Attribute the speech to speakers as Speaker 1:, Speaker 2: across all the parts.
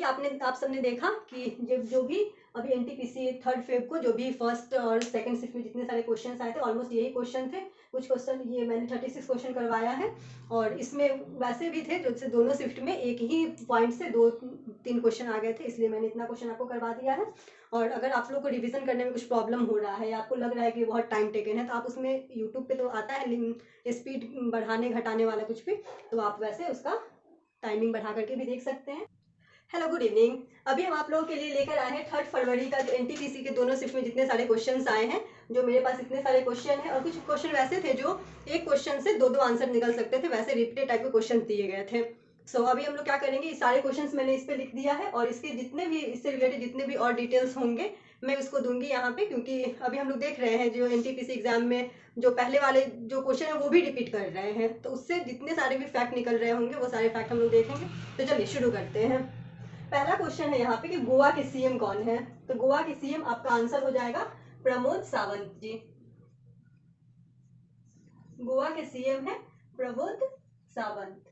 Speaker 1: आप सबने देखा कि जब जो भी अभी एनटीपीसी 3 फेब को जो भी फर्स्ट और सेकंड शिफ्ट में जितने सारे क्वेश्चंस आए थे ऑलमोस्ट यही क्वेश्चन थे। कुछ क्वेश्चन ये मैंने 36 क्वेश्चन करवाया है और इसमें वैसे भी थे जो दोनों शिफ्ट में एक ही पॉइंट से 2-3 क्वेश्चन आ गए थे, इसलिए मैंने इतना क्वेश्चन आपको करवा दिया है। और अगर आप लोग को रिविजन करने में कुछ प्रॉब्लम हो रहा है या आपको लग रहा है कि बहुत टाइम टेकन है, तो आप उसमें यूट्यूब पे तो आता है स्पीड बढ़ाने घटाने वाला कुछ भी, तो आप वैसे उसका टाइमिंग बढ़ा करके भी देख सकते हैं। Hello good evening. अभी हम आप लोगों के लिए लेकर आए हैं 3 फरवरी का जो एनटीपीसी के दोनों शिफ्ट में जितने सारे क्वेश्चंस आए हैं, जो मेरे पास इतने सारे क्वेश्चन हैं और कुछ क्वेश्चन वैसे थे जो एक क्वेश्चन से दो आंसर निकल सकते थे, वैसे रिपीटेड टाइप के क्वेश्चन दिए गए थे। अभी हम लोग क्या करेंगे, सारे क्वेश्चंस मैंने इस पे लिख दिया है और इसके जितने भी इससे रिलेटेड जितने भी और डिटेल्स होंगे मैं उसको दूंगी यहाँ पे, क्योंकि अभी हम लोग देख रहे हैं जो एनटीपीसी एग्जाम में जो पहले वाले जो क्वेश्चन है वो भी रिपीट कर रहे हैं, तो उससे जितने सारे भी फैक्ट निकल रहे होंगे वो सारे फैक्ट हम लोग देखेंगे। तो चलिए शुरू करते हैं। पहला क्वेश्चन है यहाँ पे कि गोवा के सीएम कौन है। तो गोवा के सीएम आपका आंसर हो जाएगा प्रमोद सावंत जी। गोवा के सीएम है प्रमोद सावंत।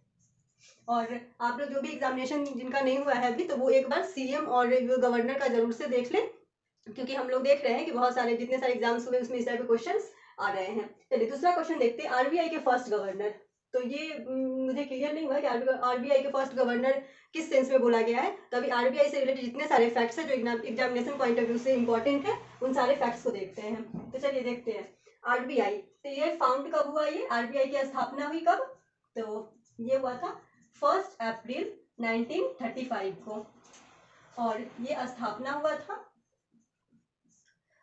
Speaker 1: और आप लोग जो भी एग्जामिनेशन जिनका नहीं हुआ है अभी, तो वो एक बार सीएम और गवर्नर का जरूर से देख लें, क्योंकि हम लोग देख रहे हैं कि बहुत सारे जितने सारे एग्जाम्स हुए उसमें इस टाइप के क्वेश्चंस आ रहे हैं। चलिए दूसरा क्वेश्चन देखते हैं, आरबीआई के फर्स्ट गवर्नर। तो ये मुझे क्लियर नहीं हुआ कि आरबीआई के फर्स्ट गवर्नर किस सेंस में बोला गया है। तो अभी आरबीआई से रिलेटेड जितने सारे फैक्ट्स हैं जो एग्जामिनेशन पॉइंट ऑफ व्यू से इंपॉर्टेंट है, उन सारे फैक्ट्स को देखते हैं। तो चलिए देखते हैं आरबीआई। तो ये फाउंड कब हुआ, ये आरबीआई की स्थापना हुई कब, तो ये हुआ था 1 अप्रैल 1935 को और ये स्थापना हुआ था।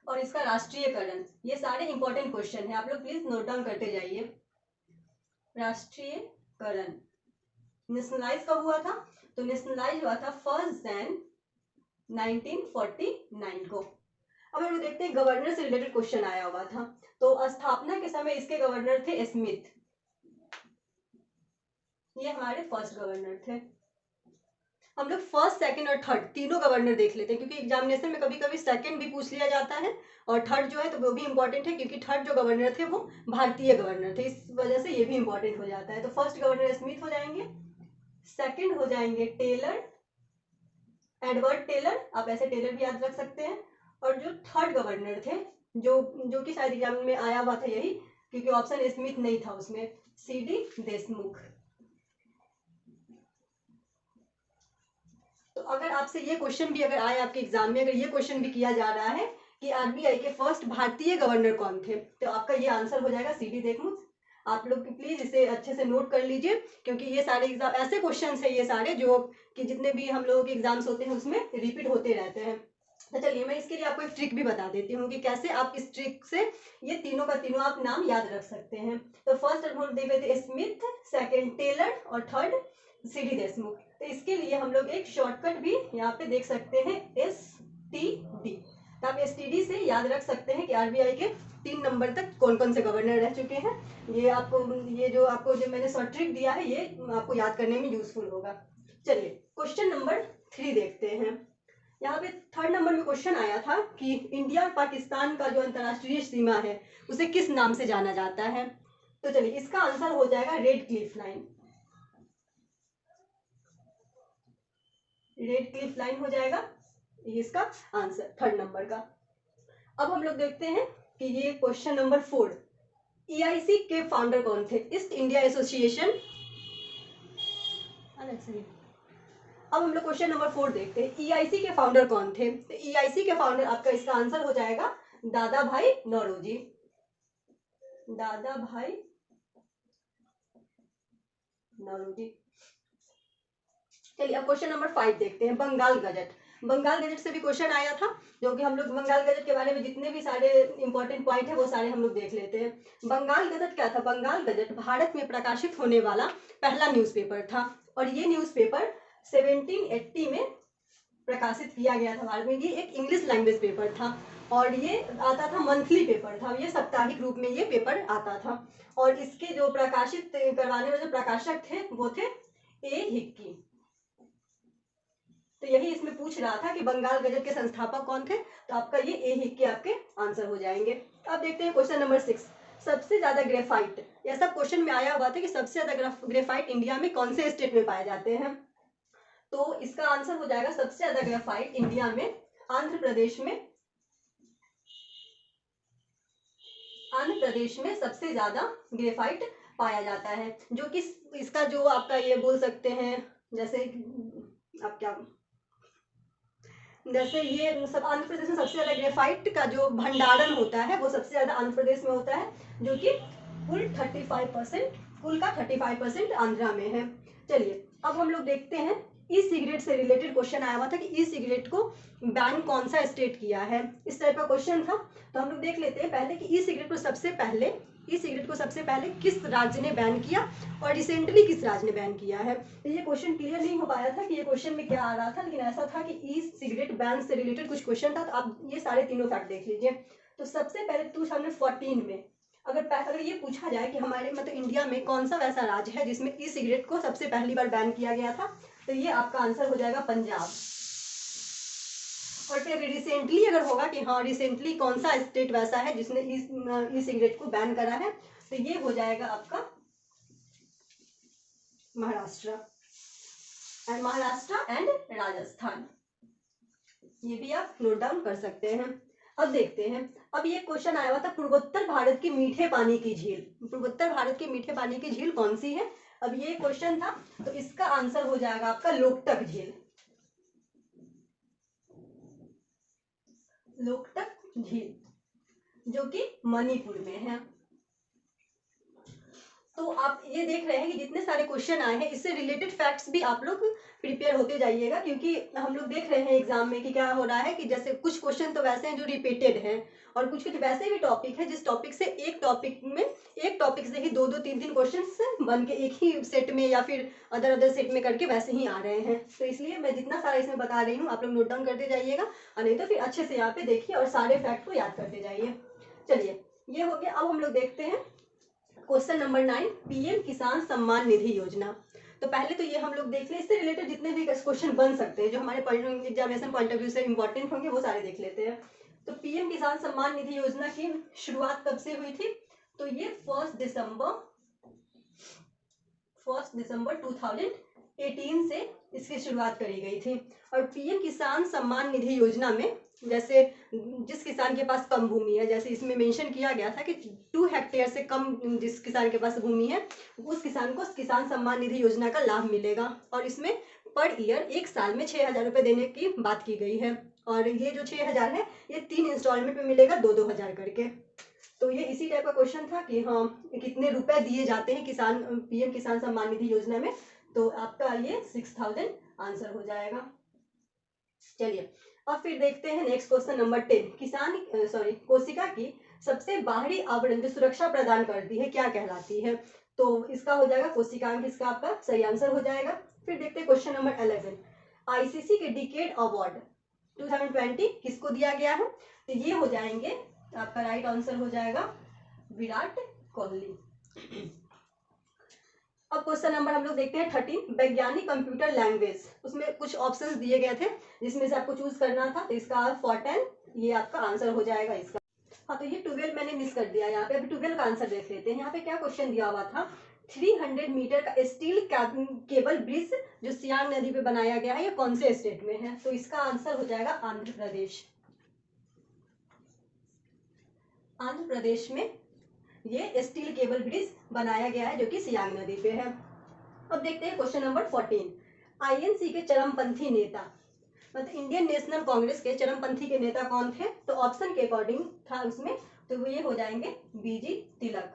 Speaker 1: और इसका राष्ट्रीयकरण, ये सारे इंपॉर्टेंट क्वेश्चन है, आप लोग प्लीज नोट डाउन करते जाइए। राष्ट्रीयकरण नेशनलाइज कब हुआ था, तो नेशनलाइज हुआ था 1 जनवरी 1949 को। अब हम लोग देखते हैं गवर्नर से रिलेटेड क्वेश्चन आया हुआ था। तो स्थापना के समय इसके गवर्नर थे स्मिथ, ये हमारे फर्स्ट गवर्नर थे। हम लोग फर्स्ट सेकंड और थर्ड तीनों गवर्नर देख लेते हैं, क्योंकि एग्जामिनेशन में कभी कभी सेकंड भी पूछ लिया जाता है और थर्ड जो है तो वो भी इंपॉर्टेंट है, क्योंकि थर्ड जो गवर्नर थे वो भारतीय गवर्नर थे, इस वजह से ये भी इंपॉर्टेंट हो जाता है। तो फर्स्ट गवर्नर स्मिथ हो जाएंगे, सेकंड हो जाएंगे टेलर, एडवर्ड टेलर, आप ऐसे टेलर भी याद रख सकते हैं। और जो थर्ड गवर्नर थे जो कि शायद एग्जाम में आया हुआ था यही, क्योंकि ऑप्शन स्मिथ नहीं था उसमें, सीडी देशमुख। तो अगर आपसे ये क्वेश्चन भी अगर आए आपके एग्जाम में, अगर ये क्वेश्चन भी किया जा रहा है कि आरबीआई के फर्स्ट भारतीय गवर्नर कौन थे, तो आपका ये आंसर हो जाएगा सीडी देशमुख। आप लोग प्लीज इसे अच्छे से नोट कर लीजिए, क्योंकि ये सारे एग्जाम ऐसे क्वेश्चन है ये सारे जो कि जितने भी हम लोगों के एग्जाम्स होते हैं उसमें रिपीट होते रहते हैं। तो चलिए मैं इसके लिए आपको एक ट्रिक भी बता देती हूँ कि कैसे आप इस ट्रिक से ये तीनों का तीनों आप नाम याद रख सकते हैं। तो फर्स्ट हम देख लेते हैं स्मिथ, सेकंड टेलर और थर्ड सीडी देशमुख। तो इसके लिए हम लोग एक शॉर्टकट भी यहाँ पे देख सकते हैं, STD। तो आप STD से याद रख सकते हैं कि आरबीआई के 3 नंबर तक कौन कौन से गवर्नर रह चुके हैं। ये जो आपको जो मैंने शॉर्ट ट्रिक दिया है ये आपको याद करने में यूजफुल होगा। चलिए क्वेश्चन नंबर 3 देखते हैं। यहाँ पे 3rd नंबर में क्वेश्चन आया था कि इंडिया और पाकिस्तान का जो अंतरराष्ट्रीय सीमा है उसे किस नाम से जाना जाता है। तो चलिए इसका आंसर हो जाएगा red Cliff line. Red Cliff line हो जाएगा इसका आंसर 3rd नंबर का। अब हम लोग देखते हैं कि ये क्वेश्चन नंबर 4, EIC के फाउंडर कौन थे, ईस्ट इंडिया एसोसिएशन। अब हम लोग क्वेश्चन नंबर 4 देखते हैं, EIC के फाउंडर कौन थे। तो EIC के फाउंडर आपका इसका आंसर हो जाएगा दादा भाई नौरोजी। दादा भाई नौरोजी। चलिए अब क्वेश्चन नंबर 5 देखते हैं, बंगाल गजट। बंगाल गजट से भी क्वेश्चन आया था, जो कि हम लोग बंगाल गजट के बारे में जितने भी सारे इंपॉर्टेंट पॉइंट है वो सारे हम लोग देख लेते हैं। बंगाल गजट क्या था, बंगाल गजट भारत में प्रकाशित होने वाला पहला न्यूज़पेपर था और ये न्यूज़पेपर 1780 में प्रकाशित किया गया था भारत में। ये एक इंग्लिश लैंग्वेज पेपर था और ये आता था मंथली पेपर था, ये साप्ताहिक रूप में ये पेपर आता था। और इसके जो प्रकाशित करवाने वाले जो प्रकाशक थे वो थे ए हिक्की। तो यही इसमें पूछ रहा था कि बंगाल गजट के संस्थापक कौन थे, तो आपका ये ए हिक्की आपके आंसर हो जाएंगे। अब देखते हैं क्वेश्चन नंबर 6, सबसे ज्यादा ग्रेफाइट। यह सब क्वेश्चन में आया हुआ था कि सबसे ज्यादा ग्रेफाइट इंडिया में कौन से स्टेट में पाए जाते हैं। तो इसका आंसर हो जाएगा सबसे ज्यादा ग्रेफाइट इंडिया में आंध्र प्रदेश में, आंध्र प्रदेश में सबसे ज्यादा ग्रेफाइट पाया जाता है, जो कि इसका जो आपका ये बोल सकते हैं जैसे आप क्या, जैसे ये सब आंध्र प्रदेश में सबसे ज्यादा ग्रेफाइट का जो भंडारण होता है वो सबसे ज्यादा आंध्र प्रदेश में होता है, जो कि कुल 35%, कुल का 35% आंध्रा में है। चलिए अब हम लोग देखते हैं ई सिगरेट से रिलेटेड क्वेश्चन आया हुआ था कि ई सिगरेट को बैन कौन सा स्टेट किया है, इस टाइप का क्वेश्चन था। तो हम लोग देख लेते हैं पहले कि ई सिगरेट को सबसे पहले किस राज्य ने बैन किया और रिसेंटली किस राज्य ने बैन किया है। तो ये क्वेश्चन क्लियर नहीं हो पाया था कि ये क्वेश्चन में क्या आ रहा था, लेकिन ऐसा था कि ई सिगरेट बैन से रिलेटेड कुछ क्वेश्चन था। तो आप ये सारे तीनों फैक्ट देख लीजिए। तो सबसे पहले 2014 में अगर ये पूछा जाए कि हमारे मतलब इंडिया में कौन सा वैसा राज्य है जिसमें ई सिगरेट को सबसे पहली बार बैन किया गया था, तो ये आपका आंसर हो जाएगा पंजाब। और फिर रिसेंटली अगर होगा कि हाँ रिसेंटली कौन सा स्टेट वैसा है जिसने ई सिगरेट को बैन करा है, तो ये हो जाएगा आपका महाराष्ट्र एंड राजस्थान। ये भी आप नोट डाउन कर सकते हैं। अब देखते हैं, अब ये क्वेश्चन आया हुआ था पूर्वोत्तर भारत की मीठे पानी की झील, पूर्वोत्तर भारत की मीठे पानी की झील कौन सी है। अब ये क्वेश्चन था, तो इसका आंसर हो जाएगा आपका लोकटक झील, लोकटक झील जो कि मणिपुर में है। तो आप ये देख रहे हैं कि जितने सारे क्वेश्चन आए हैं इससे रिलेटेड फैक्ट्स भी आप लोग प्रिपेयर होते जाइएगा, क्योंकि हम लोग देख रहे हैं एग्जाम में कि क्या हो रहा है कि जैसे कुछ क्वेश्चन तो वैसे हैं जो रिपीटेड हैं और कुछ कुछ वैसे भी टॉपिक है जिस टॉपिक से एक टॉपिक से ही दो दो तीन तीन क्वेश्चन बन के एक ही सेट में या फिर अदर सेट में करके वैसे ही आ रहे हैं। तो इसलिए मैं जितना सारा इसमें बता रही हूँ आप लोग नोट डाउन करते जाइएगा, और नहीं तो फिर अच्छे से यहाँ पे देखिए और सारे फैक्ट को याद करते जाइए। चलिए ये हो गया। अब हम लोग देखते हैं क्वेश्चन नंबर 9, पीएम किसान सम्मान निधि योजना। तो पहले तो ये हम लोग देख लें, इससे रिलेटेड जितने भी क्वेश्चन बन सकते हैं जो हमारे एग्जामिनेशन पॉइंट ऑफ व्यू से इंपॉर्टेंट होंगे वो सारे देख लेते हैं। तो पीएम किसान सम्मान निधि योजना की शुरुआत कब से हुई थी, तो ये 1 दिसंबर 2018 से इसकी शुरुआत करी गई थी। और पीएम किसान सम्मान निधि योजना में जैसे जिस किसान के पास कम भूमि है, जैसे इसमें मेंशन किया गया था कि 2 हेक्टेयर से कम जिस किसान के पास भूमि है उस किसान को किसान सम्मान निधि योजना का लाभ मिलेगा। और इसमें पर ईयर एक साल में 6,000 रुपए देने की बात की गई है। और ये जो 6,000 है ये 3 इंस्टॉलमेंट में मिलेगा, 2-2 हजार करके। तो ये इसी टाइप का क्वेश्चन था कि हाँ कितने रुपए दिए जाते हैं किसान पीएम किसान सम्मान निधि योजना में, तो आपका ये 6,000 आंसर हो जाएगा। चलिए अब फिर देखते हैं नेक्स्ट क्वेश्चन नंबर 10, कोशिका की सबसे बाहरी आवरण जो सुरक्षा प्रदान करती है क्या कहलाती है, तो इसका हो जाएगा कोशिकांग, इसका आपका सही आंसर हो जाएगा। फिर देखते हैं क्वेश्चन नंबर 11, आईसीसी के डिकेड अवार्ड 2020 किसको दिया गया है, तो ये हो जाएंगे आपका राइट आंसर हो जाएगा विराट कोहली। अब क्वेश्चन नंबर हम लोग देखते हैं 13, वैज्ञानिक कंप्यूटर लैंग्वेज, उसमें कुछ ऑप्शंस दिए गए थे जिसमें से आपको चूज करना था, तो इसका फॉर्टेन ये आपका आंसर हो जाएगा इसका। हाँ तो ये 12 मैंने मिस कर दिया, यहाँ पे अभी 12 का आंसर देख लेते हैं। यहाँ पे क्या क्वेश्चन दिया हुआ था, 300 मीटर का स्टील केबल ब्रिज जो सियांग नदी पे बनाया गया है ये कौन से स्टेट में है, तो इसका आंसर हो जाएगा आंध्र प्रदेश। आंध्र प्रदेश में ये स्टील केबल ब्रिज बनाया गया है जो कि सियांग नदी पे है। अब देखते हैं क्वेश्चन नंबर 14, आईएनसी के चरमपंथी नेता मतलब इंडियन नेशनल कांग्रेस के चरमपंथी के नेता कौन थे, तो ऑप्शन के अकॉर्डिंग था उसमें, तो वो ये हो जाएंगे बीजी तिलक,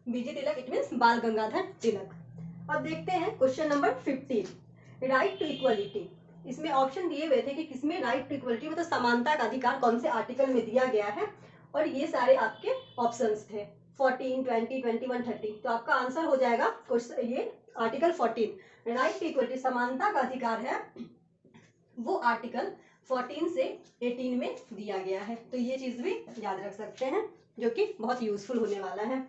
Speaker 1: इट मींस बाल गंगाधर तिलक। अब देखते हैं question number 15, right to equality, इसमें ऑप्शन दिए हुए थे कि किसमें राइट टू इक्वलिटी मतलब समानता का अधिकार कौन से आर्टिकल में दिया गया है, और ये सारे आपके ऑप्शंस थे 14, 20, 21, 30। तो आपका आंसर हो जाएगा ये आर्टिकल 14, राइट टू इक्वलिटी समानता का अधिकार है वो आर्टिकल 14 से 18 में दिया गया है। तो ये चीज भी याद रख सकते हैं जो कि बहुत यूजफुल होने वाला है।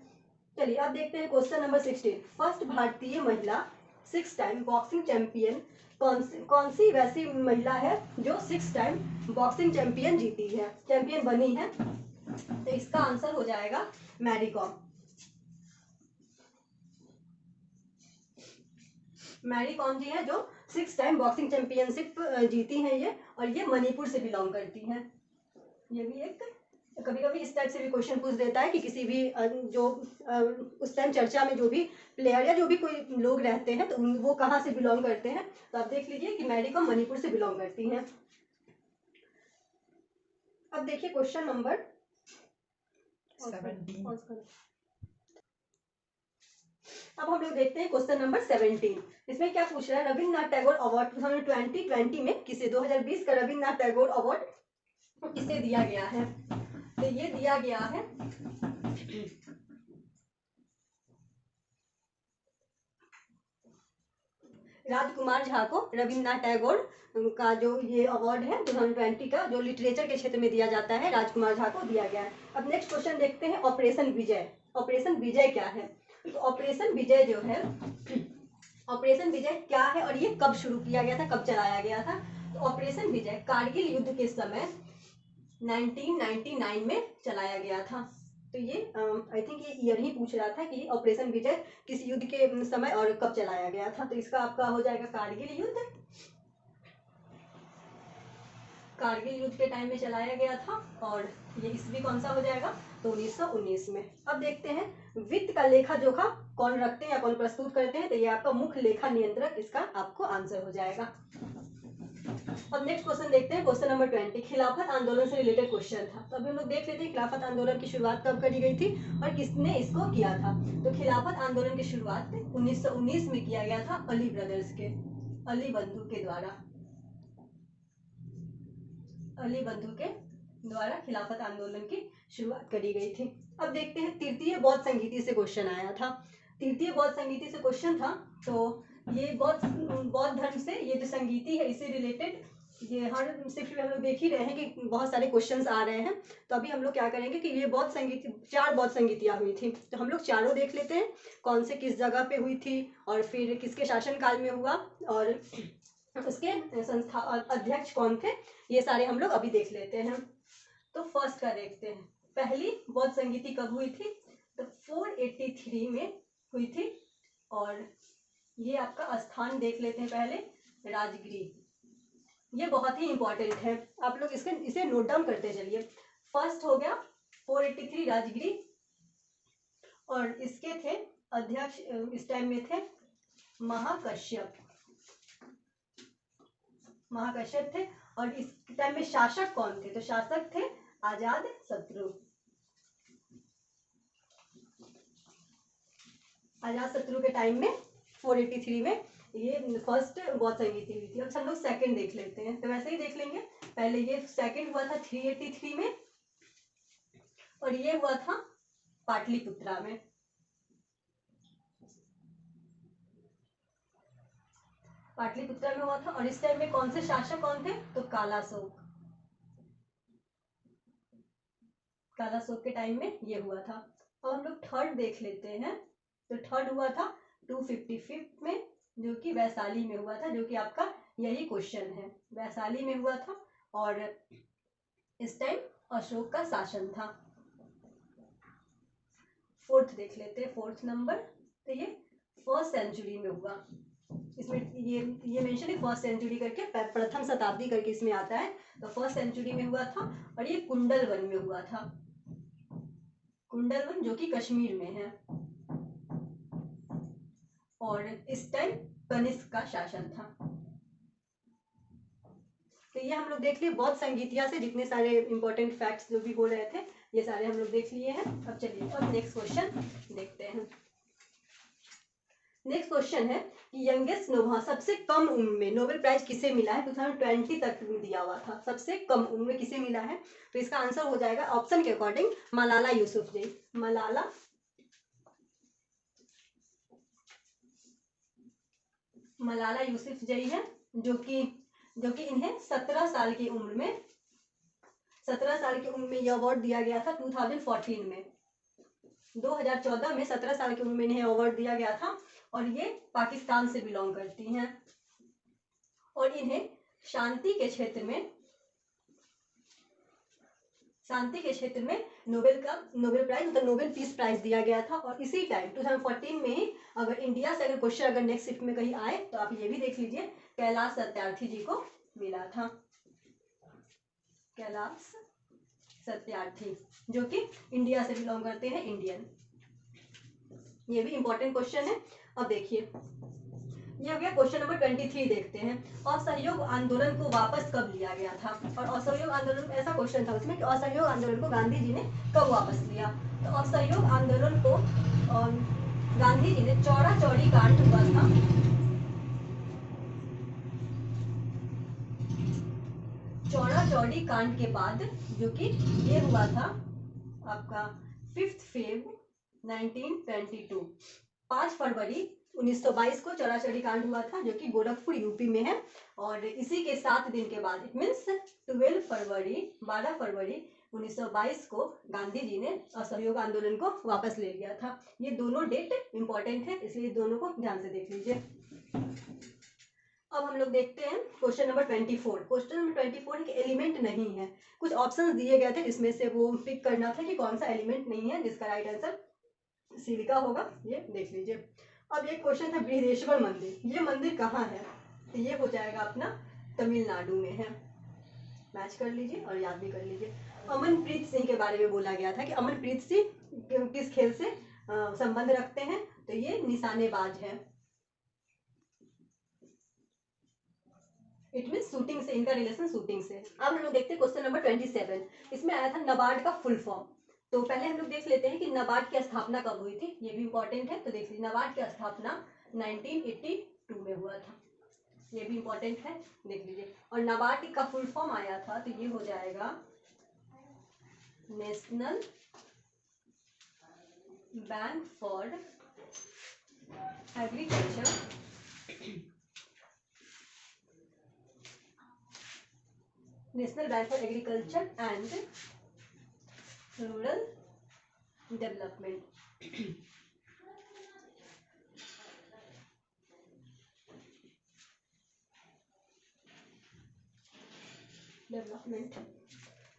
Speaker 1: चलिए अब देखते हैं क्वेश्चन नंबर 16, फर्स्ट भारतीय महिला 6 टाइम बॉक्सिंग चैंपियन कौन सी वैसी महिला है जो 6 टाइम बॉक्सिंग चैंपियन बनी है, तो इसका आंसर हो जाएगा मैरी कॉम। मैरी कॉम जी है जो 6 टाइम बॉक्सिंग चैंपियनशिप जीती हैं ये, और ये मणिपुर से बिलोंग करती हैं। ये भी एक कभी कभी इस टाइप से भी क्वेश्चन पूछ देता है कि किसी भी जो उस टाइम चर्चा में जो भी प्लेयर या जो भी कोई लोग रहते हैं तो वो कहाँ से बिलोंग करते हैं। तो आप देख लीजिए कि मैरी कॉम मणिपुर से बिलोंग करती हैं। अब देखिए क्वेश्चन नंबर 17। अब हम लोग देखते हैं क्वेश्चन नंबर 17। इसमें क्या पूछ रहा है, रविन्द्रनाथ टैगोर अवार्ड 2020 में किसे 2020 का रविन्द्रनाथ टैगोर अवार्ड किसे दिया गया है। तो ये दिया गया है राजकुमार झा को। रविन्द्रनाथ टैगोर का जो ये अवार्ड है 2020 का, जो लिटरेचर के क्षेत्र में दिया जाता है, राजकुमार झा को दिया गया है। अब नेक्स्ट क्वेश्चन देखते हैं, ऑपरेशन विजय। ऑपरेशन विजय क्या है। तो ऑपरेशन विजय जो है, ऑपरेशन विजय क्या है और ये कब शुरू किया गया था, कब चलाया गया था। तो ऑपरेशन विजय कारगिल युद्ध के समय 1999 में चलाया गया था। तो ये आई थिंक ये ईयर ही पूछ रहा था कि ऑपरेशन विजय किस युद्ध के समय और कब चलाया गया था। तो इसका आपका हो जाएगा कारगिल युद्ध। कारगिल युद्ध के टाइम में चलाया गया था, और ये ईस्वी कौन सा हो जाएगा, तो 1919 में। अब देखते हैं वित्त का लेखा जोखा कौन रखते हैं या कौन प्रस्तुत करते हैं। तो ये आपका मुख्य लेखा नियंत्रक इसका आपको आंसर हो जाएगा। अब नेक्स्ट क्वेश्चन देखते हैं, क्वेश्चन नंबर 20। खिलाफत आंदोलन से रिलेटेड क्वेश्चन था। तो अभी हम लोग देख लेते हैं खिलाफत आंदोलन की शुरुआत कब करी गई थी और किसने इसको किया था। तो खिलाफत आंदोलन की शुरुआत 1919 में किया गया था अली ब्रदर्स के, अली बंधु के द्वारा। अली बंधु के द्वारा खिलाफत आंदोलन की शुरुआत करी गई थी। अब देखते हैं तृतीय बौद्ध संगीति से क्वेश्चन आया था। तृतीय बौद्ध संगीति से क्वेश्चन था। तो ये बौद्ध धर्म से ये जो संगीति है इससे रिलेटेड ये हर शिफ्ट में हम लोग देख ही रहे हैं कि बहुत सारे क्वेश्चंस आ रहे हैं। तो अभी हम लोग क्या करेंगे कि ये बौद्ध संगीत 4 बौद्ध संगीतियां हुई थी, तो हम लोग चारों देख लेते हैं कौन से किस जगह पे हुई थी और फिर किसके शासन काल में हुआ और उसके संस्था अध्यक्ष कौन थे, ये सारे हम लोग अभी देख लेते हैं। तो फर्स्ट का देखते हैं, पहली बौद्ध संगीति कब हुई थी। तो 483 में हुई थी, और ये आपका स्थान देख लेते हैं पहले, राजगिरी। ये बहुत ही इंपॉर्टेंट है, आप लोग इसे नोट डाउन करते चलिए। फर्स्ट हो गया 483 राजगिरी, और इसके थे अध्यक्ष इस टाइम में थे महाकश्यप। महाकश्यप थे, और इस टाइम में शासक कौन थे, तो शासक थे आजाद शत्रु। आजाद शत्रु के टाइम में 483 में ये फर्स्ट बौद्ध संगीति हुई थी। अब हम लोग सेकंड देख लेते हैं, तो वैसे ही देख लेंगे। पहले ये सेकंड हुआ था 383 में, और ये हुआ था पाटलिपुत्रा में। पाटलिपुत्रा में हुआ था, और इस टाइम में कौन से शासक कौन थे, तो कालाशोक। कालाशोक के टाइम में ये हुआ था। अब हम लोग थर्ड देख लेते हैं, तो थर्ड हुआ था 255 में, जो कि वैशाली में हुआ था, जो कि आपका यही क्वेश्चन है, वैशाली में हुआ था, और इस टाइम अशोक का शासन था। फोर्थ देख लेते हैं, फोर्थ नंबर, तो ये फर्स्ट सेंचुरी में हुआ। इसमें ये मेंशन है फर्स्ट सेंचुरी करके, प्रथम शताब्दी करके इसमें आता है। तो फर्स्ट सेंचुरी में हुआ था, और ये कुंडलवन में हुआ था। कुंडलवन जो कि कश्मीर में है, और इस टाइम कनिष्क का शासन था। तो ये हम लोग देख लिए बौद्ध संगीतिया से जितने सारे इंपॉर्टेंट फैक्ट्स जो भी हो रहे थे, ये सारे हम लोग देख लिए हैं। अब चलिए अब नेक्स्ट क्वेश्चन देखते हैं। नेक्स्ट क्वेश्चन है कि यंगेस्ट नोबल, सबसे कम उम्र में नोबेल प्राइज किसे मिला है। 2020 तक दिया हुआ था, सबसे कम उम्र में किसे मिला है। तो इसका आंसर हो जाएगा ऑप्शन के अकॉर्डिंग मलाला यूसुफजई। मलाला यूसुफजई है, जो कि इन्हें 17 साल की उम्र में 17 साल की उम्र में यह अवार्ड दिया गया था 2014 में। 2014 में 17 साल की उम्र में इन्हें अवार्ड दिया गया था, और ये पाकिस्तान से बिलोंग करती हैं, और इन्हें शांति के क्षेत्र में शांति के क्षेत्र में नोबेल प्राइज मतलब नोबेल पीस प्राइज दिया गया था। और इसी टाइम 2014 में ही अगर इंडिया से अगर क्वेश्चन अगर नेक्स्ट शिफ्ट में कहीं आए तो आप ये भी देख लीजिए, कैलाश सत्यार्थी जी को मिला था। कैलाश सत्यार्थी जो कि इंडिया से बिलोंग करते हैं, इंडियन। ये भी इंपॉर्टेंट क्वेश्चन है। अब देखिए ये हो गया क्वेश्चन नंबर 23। देखते हैं असहयोग आंदोलन को वापस कब लिया गया था। और असहयोग आंदोलन ऐसा क्वेश्चन था उसमें कि असहयोग आंदोलन को गांधी जी ने कब वापस लिया। तो असहयोग आंदोलन को गांधी जी ने चौड़ा चौड़ी कांड हुआ था, चौड़ा चौड़ी कांड के बाद, जो कि ये हुआ था आपका 5 फेब 1922। 5 फरवरी 1922 को चौड़ा चौड़ी कांड हुआ था, जो कि गोरखपुर यूपी में है। और इसी के 7 दिन के बाद, इट मीन्स 12 फरवरी 1922 को गांधी जी ने असहयोग आंदोलन को वापस ले लिया था। ये दोनों डेट इंपॉर्टेंट है, इसलिए दोनों को ध्यान से देख लीजिए। अब हम लोग देखते हैं क्वेश्चन नंबर 24। क्वेश्चन नंबर 24 कि एलिमेंट नहीं है। कुछ ऑप्शंस दिए गए थे जिसमें से वो पिक करना था कि कौन सा एलिमेंट नहीं है, जिसका राइट आंसर सी का होगा। ये देख लीजिए। अब ये क्वेश्चन था बृहदेश्वर मंदिर, ये मंदिर कहाँ है। तो ये हो जाएगा अपना तमिलनाडु में है। मैच कर लीजिए और याद भी कर लीजिए। अमनप्रीत सिंह के बारे में बोला गया था कि अमनप्रीत सिंह किस खेल से संबंध रखते हैं। तो ये निशानेबाज है, इट मीन शूटिंग से, इनका रिलेशन शूटिंग से। अब हम लोग देखते हैं क्वेश्चन नंबर 27। इसमें आया था नबार्ड का फुल फॉर्म। तो पहले हम लोग देख लेते हैं कि नबार्ड की स्थापना कब हुई थी, ये भी इंपॉर्टेंट है। तो देख लीजिए नबार्ड की स्थापना 1982 में हुआ था, ये भी इंपॉर्टेंट है, देख लीजिए। और नबार्ड का फुल फॉर्म आया था, तो ये हो जाएगा national bank for agriculture national bank for agriculture and rural development.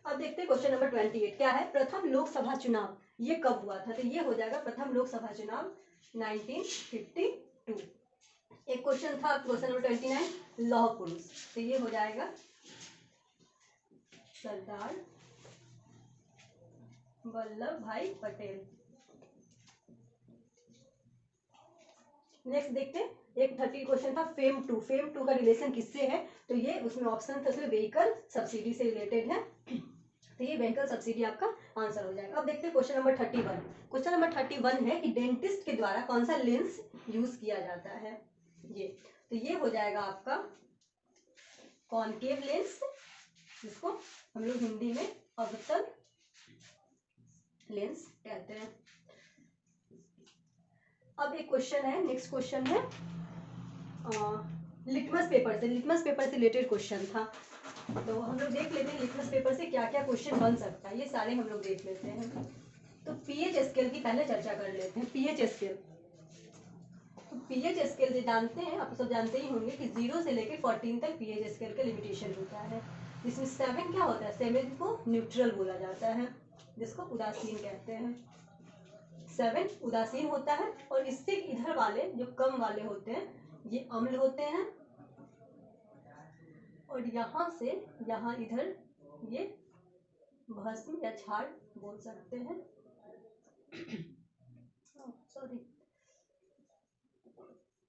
Speaker 1: अब देखते हैं क्वेश्चन नंबर 28 क्या है। प्रथम लोकसभा चुनाव ये कब हुआ था। तो ये हो जाएगा प्रथम लोकसभा चुनाव 1952। एक क्वेश्चन था क्वेश्चन नंबर 29 लौह पुरुष। तो ये हो जाएगा सरदार वल्लभ भाई पटेल। नेक्स्ट देखते हैं एक 30 क्वेश्चन था फेम 2। फेम 2 का रिलेशन किससे है। तो ये उसमें ऑप्शन था, उसमें व्हीकल सब्सिडी से रिलेटेड है। तो ये व्हीकल सब्सिडी आपका आंसर हो जाएगा। अब देखते हैं क्वेश्चन नंबर 31। क्वेश्चन नंबर 31 है कि डेंटिस्ट के द्वारा कौन सा लेंस यूज किया जाता है। ये तो ये हो जाएगा आपका कॉनकेव लेंस, जिसको हम लोग हिंदी में अवतल लेंस कहते हैं। अब एक क्वेश्चन है, नेक्स्ट क्वेश्चन है लिटमस पेपर से रिलेटेड क्वेश्चन था। तो हम लोग देख लेते हैं लिटमस पेपर से क्या क्या क्वेश्चन बन सकता है, ये सारे हम लोग देख लेते हैं। तो पीएच स्केल की पहले चर्चा कर लेते हैं। पीएच स्केल, तो पीएच स्केल जो जानते हैं, आप सब जानते ही होंगे कि 0 से लेकर 14 तक पीएच स्केल का लिमिटेशन होता है। जिसमें 7 क्या होता है, 7 को न्यूट्रल बोला जाता है, जिसको उदासीन कहते हैं। 7 उदासीन होता है। और इससे इधर वाले जो कम वाले होते हैं ये अम्ल होते हैं, और यहाँ से यहाँ इधर ये भस्म या क्षार बोल सकते हैं। सॉरी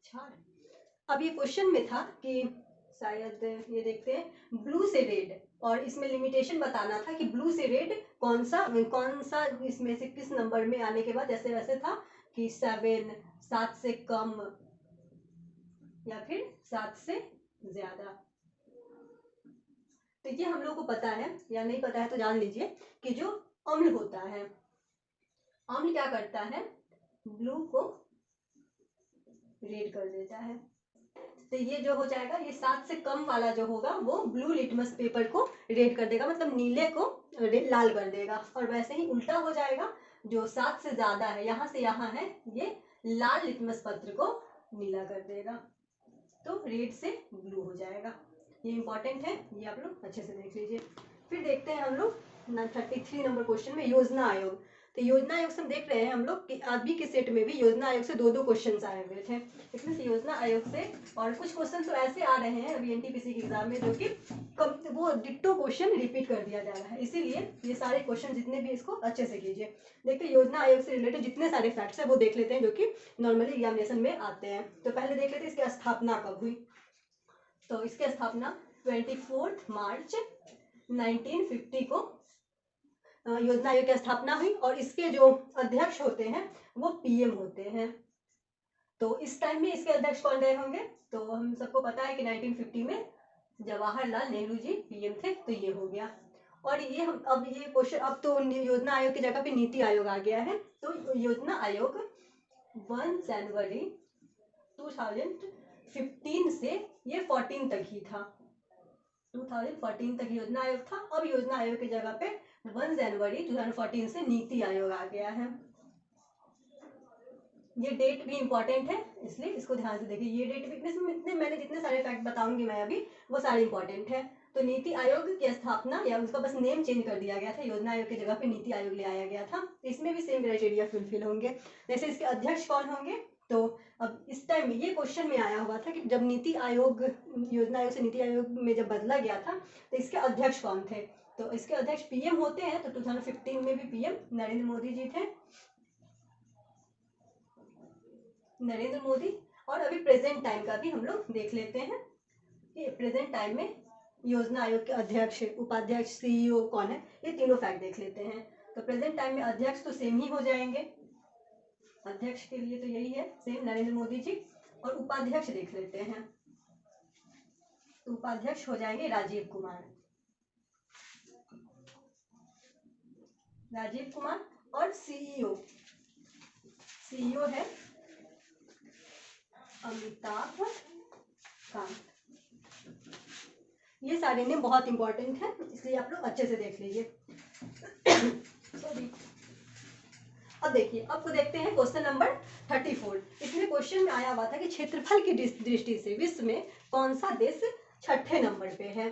Speaker 1: क्षार। अब ये क्वेश्चन में था कि शायद ये देखते हैं ब्लू से रेड, और इसमें लिमिटेशन बताना था कि ब्लू से रेड कौन सा इसमें से किस नंबर में आने के बाद, जैसे वैसे था कि 7 से कम या फिर 7 से ज्यादा। तो ये हम लोग को पता है या नहीं पता है तो जान लीजिए कि जो अम्ल होता है, अम्ल क्या करता है, ब्लू को रेड कर देता है। तो ये जो हो जाएगा, ये 7 से कम वाला जो होगा वो ब्लू लिटमस पेपर को रेड कर देगा, मतलब नीले को लाल कर देगा। और वैसे ही उल्टा हो जाएगा, जो 7 से ज्यादा है, यहाँ से यहाँ है, ये लाल लिटमस पत्र को नीला कर देगा। तो रेड से ब्लू हो जाएगा। ये इंपॉर्टेंट है, ये आप लोग अच्छे से देख लीजिए। फिर देखते हैं हम लोग 33 नंबर क्वेश्चन में योजना आयोग। तो योजना आयोग से हम देख रहे हैं हम लोग कि अभी के सेट में भी योजना आयोग से दो क्वेश्चन आए हुए थे। इसमें से योजना आयोग से और कुछ क्वेश्चन तो ऐसे आ रहे हैं अभी एनटीपीसी के एग्जाम में जो कि वो डिट्टो क्वेश्चन रिपीट कर दिया जा रहा है, इसीलिए ये सारे क्वेश्चन जितने भी इसको अच्छे से कीजिए। देखिए योजना आयोग से रिलेटेड जितने सारे फैक्ट्स हैं वो देख लेते हैं जो कि नॉर्मली एग्जामिनेशन में आते हैं। तो पहले देख लेते हैं इसकी स्थापना कब हुई। तो इसकी स्थापना 24 मार्च 1950 को योजना आयोग की स्थापना हुई और इसके जो अध्यक्ष होते हैं वो पीएम होते हैं। तो इस टाइम में इसके अध्यक्ष कौन रहे होंगे, तो हम सबको पता है कि 1950 में जवाहरलाल नेहरू जी पीएम थे, तो ये हो गया। और ये हम अब ये क्वेश्चन अब तो योजना आयोग की जगह पे नीति आयोग आ गया है। तो योजना आयोग 1 जनवरी 2015 से ये 14 तक ही था, 2014 तक योजना आयोग था। अब योजना आयोग की जगह पे 1 जनवरी 2014 से नीति आयोग आ गया है। ये डेट भी इंपॉर्टेंट है इसलिए इसको ध्यान से देखिए। ये डेट भी इतने मैंने जितने सारे फैक्ट बताऊंगी मैं अभी वो सारे इंपॉर्टेंट है। तो नीति आयोग की स्थापना या उसका बस नेम चेंज कर दिया गया था, योजना आयोग की जगह पे नीति आयोग ले आया गया था। इसमें भी सेम क्राइटेरिया फुलफिल होंगे। जैसे इसके अध्यक्ष कौन होंगे, तो अब इस टाइम में ये क्वेश्चन में आया हुआ था कि जब नीति आयोग योजना आयोग से नीति आयोग में जब बदला गया था तो इसके अध्यक्ष कौन थे, तो इसके अध्यक्ष पीएम होते हैं। तो 2015 में भी पीएम नरेंद्र मोदी जी थे, नरेंद्र मोदी। और अभी प्रेजेंट टाइम का भी हम लोग देख लेते हैं कि प्रेजेंट टाइम में योजना आयोग के अध्यक्ष, उपाध्यक्ष, सीईओ कौन है, ये तीनों फैक्ट देख लेते हैं। तो प्रेजेंट टाइम में अध्यक्ष तो सेम ही हो जाएंगे, अध्यक्ष के लिए तो यही है सेम नरेंद्र मोदी जी। और उपाध्यक्ष देख लेते हैं, तो उपाध्यक्ष हो जाएंगे राजीव कुमार, राजीव कुमार। और सीईओ है अमिताभ कांत। ये सारे नेम बहुत इंपॉर्टेंट है इसलिए आप लोग अच्छे से देख लीजिए। सॉरी। अब देखिए आपको देखते हैं क्वेश्चन नंबर 34। इसमें क्वेश्चन में आया हुआ था कि क्षेत्रफल की दृष्टि से विश्व में कौन सा देश 6ठे नंबर पे है।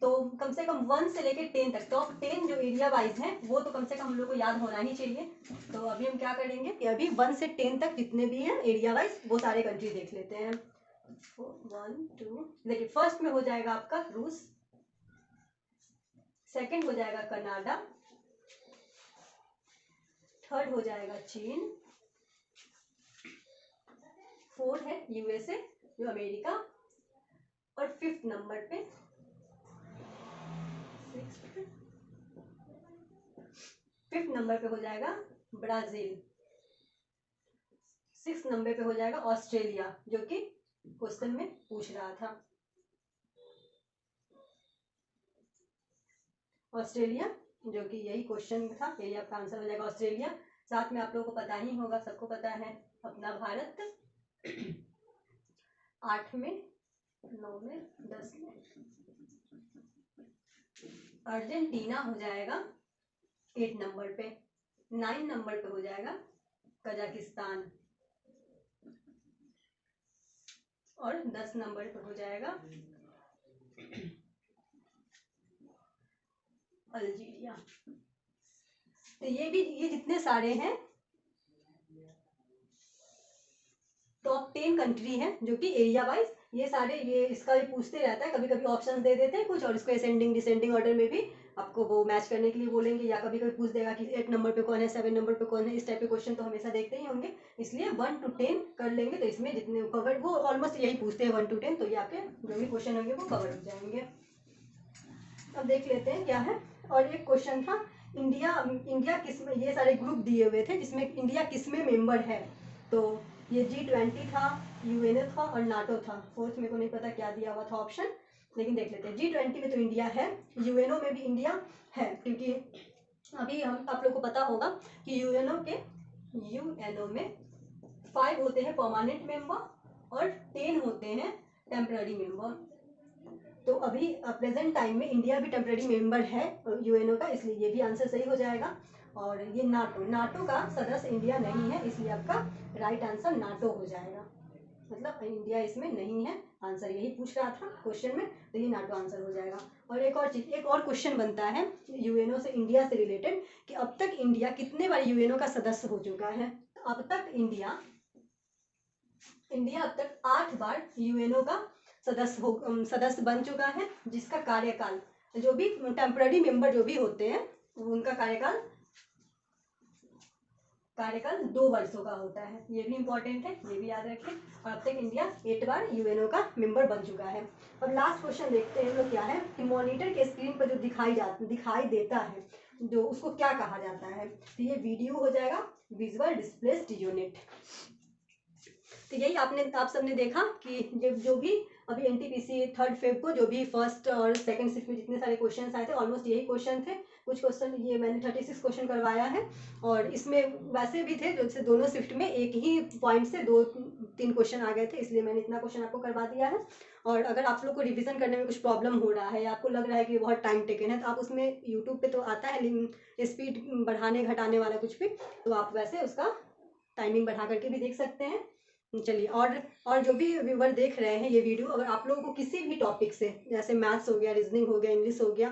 Speaker 1: तो कम से कम 1 से लेकर 10 तक, टॉप 10 जो एरिया वाइज है वो तो कम से कम हम लोग को याद होना ही चाहिए। तो अभी हम क्या करेंगे कि अभी 1 से 10 तक जितने भी हैं एरिया वाइज वो सारे कंट्री देख लेते हैं। 1 2 देखिए फर्स्ट में हो जाएगा आपका रूस, सेकंड हो जाएगा कनाडा, थर्ड हो जाएगा चीन, फोर्थ है यूएसए जो अमेरिका, और फिफ्थ नंबर पे फिफ्थ नंबर पे हो जाएगा ब्राजील, सिक्स नंबर पे हो जाएगा ऑस्ट्रेलिया जो कि क्वेश्चन में पूछ रहा था, ऑस्ट्रेलिया जो कि यही क्वेश्चन था, यही आपका आंसर हो जाएगा ऑस्ट्रेलिया। साथ में आप लोगों को पता ही होगा, सबको पता है अपना भारत 8 में, 9 में, 10 में। अर्जेंटीना हो जाएगा 8 नंबर पे, 9 नंबर पे हो जाएगा कजाकिस्तान, और 10 नंबर पे हो जाएगा अल्जीरिया। तो ये जितने सारे हैं टॉप 10 कंट्री हैं जो कि एरिया वाइज ये सारे, ये इसका भी पूछते रहता है, कभी कभी ऑप्शंस दे देते हैं कुछ और इसको असेंडिंग डिसेंडिंग ऑर्डर में भी आपको वो मैच करने के लिए बोलेंगे, या कभी कभी पूछ देगा कि 8 नंबर पे कौन है, 7 नंबर पे कौन है। इस टाइप के क्वेश्चन तो हमेशा देखते ही होंगे, इसलिए 1 to 10 कर लेंगे तो इसमें जितने कवर वो ऑलमोस्ट यही पूछते हैं 1 to 10, तो ये आपके जो भी क्वेश्चन होंगे वो कवर हो जाएंगे। अब देख लेते हैं क्या है। और एक क्वेश्चन था इंडिया किस में, ये सारे ग्रुप दिए हुए थे जिसमें इंडिया किस में मेंबर है। तो ये G20 था, यूएनओ था और नाटो था। फोर्थ मेरे को नहीं पता क्या दिया हुआ था ऑप्शन, लेकिन देख लेते हैं। G20 में तो इंडिया है, यूएनओ में भी इंडिया है, क्योंकि अभी आप लोग को पता होगा कि यूएनओ में 5 होते हैं परमानेंट मेंबर और 10 होते हैं टेम्पररी मेंबर। तो अभी प्रेजेंट टाइम में इंडिया भी टेम्पररी मेंबर है यूएनओ का, इसलिए ये भी आंसर सही हो जाएगा। और ये नाटो का सदस्य इंडिया नहीं है, इसलिए आपका राइट आंसर नाटो हो जाएगा। मतलब इंडिया इसमें नहीं है, आंसर यही पूछ रहा था क्वेश्चन में, तो ये नाटो आंसर हो जाएगा। और एक और चीज, एक और क्वेश्चन बनता है यूएनओ से, इंडिया से रिलेटेड, कि अब तक इंडिया कितने बार यूएनओ का सदस्य हो चुका है। अब तक इंडिया अब तक 8 बार यूएनओ का सदस्य बन चुका है, जिसका कार्यकाल, जो भी टेम्पररी मेंबर जो भी होते हैं उनका कार्यकाल 2 वर्षों का होता है। ये भी इंपॉर्टेंट है, ये भी याद रखें। और अब तक इंडिया 8 बार यूएनओ का मेंबर बन चुका है। अब लास्ट क्वेश्चन देखते हैं तो क्या है कि मॉनिटर के स्क्रीन पर जो दिखाई देता है, जो उसको क्या कहा जाता है। तो ये वीडियो हो जाएगा, विजुअल डिस्प्लेस्ड यूनिट। तो यही आप सबने देखा कि जो भी अभी एनटीपीसी 3 फेब को जो भी फर्स्ट और सेकंड शिफ्ट में जितने सारे क्वेश्चन आए थे, ऑलमोस्ट यही क्वेश्चन थे। कुछ क्वेश्चन ये मैंने 36 क्वेश्चन करवाया है, और इसमें वैसे भी थे जो दोनों शिफ्ट में एक ही पॉइंट से 2-3 क्वेश्चन आ गए थे, इसलिए मैंने इतना क्वेश्चन आपको करवा दिया है। और अगर आप लोग को रिविजन करने में कुछ प्रॉब्लम हो रहा है या आपको लग रहा है कि बहुत टाइम टेकन है, तो आप उसमें यूट्यूब पे तो आता है स्पीड बढ़ाने घटाने वाला कुछ भी, तो आप वैसे उसका टाइमिंग बढ़ा करके भी देख सकते हैं। चलिए, और जो भी व्यूवर देख रहे हैं ये वीडियो, अगर आप लोगों को किसी भी टॉपिक से, जैसे मैथ्स हो गया, रीजनिंग हो गया, इंग्लिश हो गया,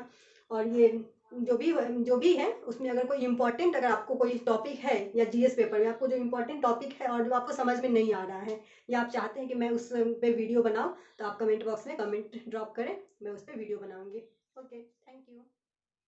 Speaker 1: और ये जो भी है उसमें अगर कोई इंपॉर्टेंट, अगर आपको कोई टॉपिक है या जीएस पेपर में आपको जो इंपॉर्टेंट टॉपिक है और जो आपको समझ में नहीं आ रहा है, या आप चाहते हैं कि मैं उस पे वीडियो बनाऊं, तो आप कमेंट बॉक्स में कमेंट ड्रॉप करें, मैं उस पर वीडियो बनाऊंगी। Okay, thank you.